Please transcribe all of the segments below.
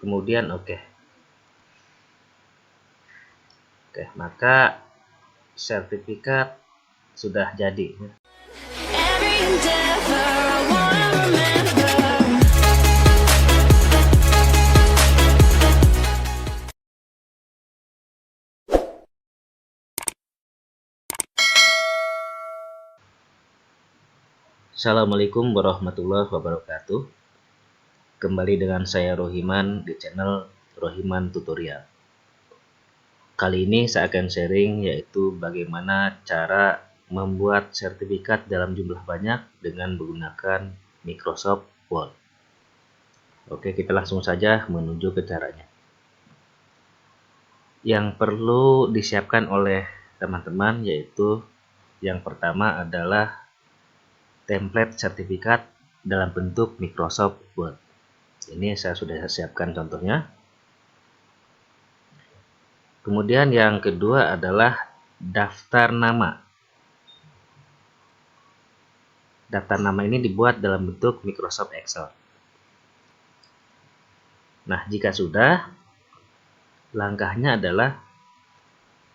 kemudian oke. Oke, maka sertifikat sudah jadi. Assalamualaikum warahmatullahi wabarakatuh. Kembali dengan saya Rohiman di channel Rohiman Tutorial. Kali ini saya akan sharing yaitu bagaimana cara membuat sertifikat dalam jumlah banyak dengan menggunakan Microsoft Word. Oke, kita langsung saja menuju ke caranya. Yang perlu disiapkan oleh teman-teman yaitu yang pertama adalah template sertifikat dalam bentuk Microsoft Word. Ini saya sudah siapkan contohnya. Kemudian yang kedua adalah daftar nama. Daftar nama ini dibuat dalam bentuk Microsoft Excel. Nah, jika sudah, langkahnya adalah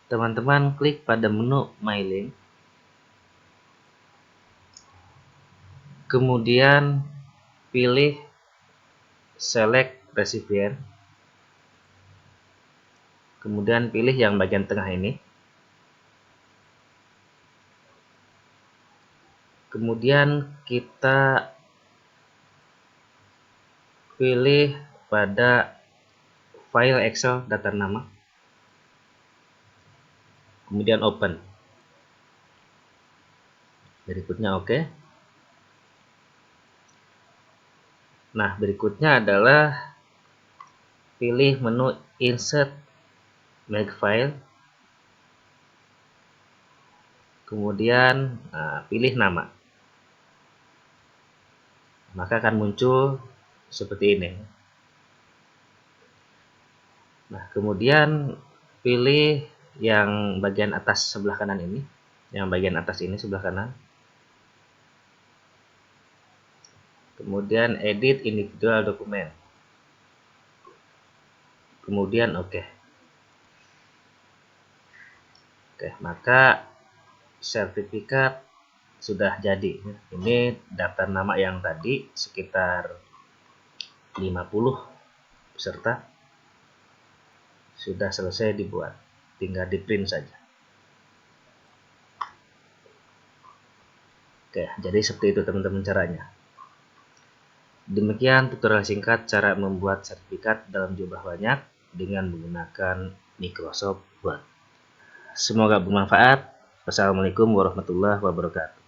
teman-teman klik pada menu My Link. Kemudian pilih Select Recipient. Kemudian pilih yang bagian tengah ini. Kemudian kita pilih pada file Excel daftar nama. Kemudian open. Berikutnya oke. Nah, berikutnya adalah pilih menu Insert Make File. Kemudian pilih nama. Maka akan muncul seperti ini. Nah, kemudian pilih yang bagian atas sebelah kanan ini. Yang bagian atas ini sebelah kanan. Kemudian edit individual dokumen. Kemudian oke. Oke, maka sertifikat sudah jadi. Ini daftar nama yang tadi sekitar 50 peserta sudah selesai dibuat, tinggal di print saja. Oke, jadi seperti itu teman-teman caranya. Demikian tutorial singkat cara membuat sertifikat dalam jumlah banyak dengan menggunakan Microsoft Word. Semoga bermanfaat. Wassalamualaikum warahmatullahi wabarakatuh.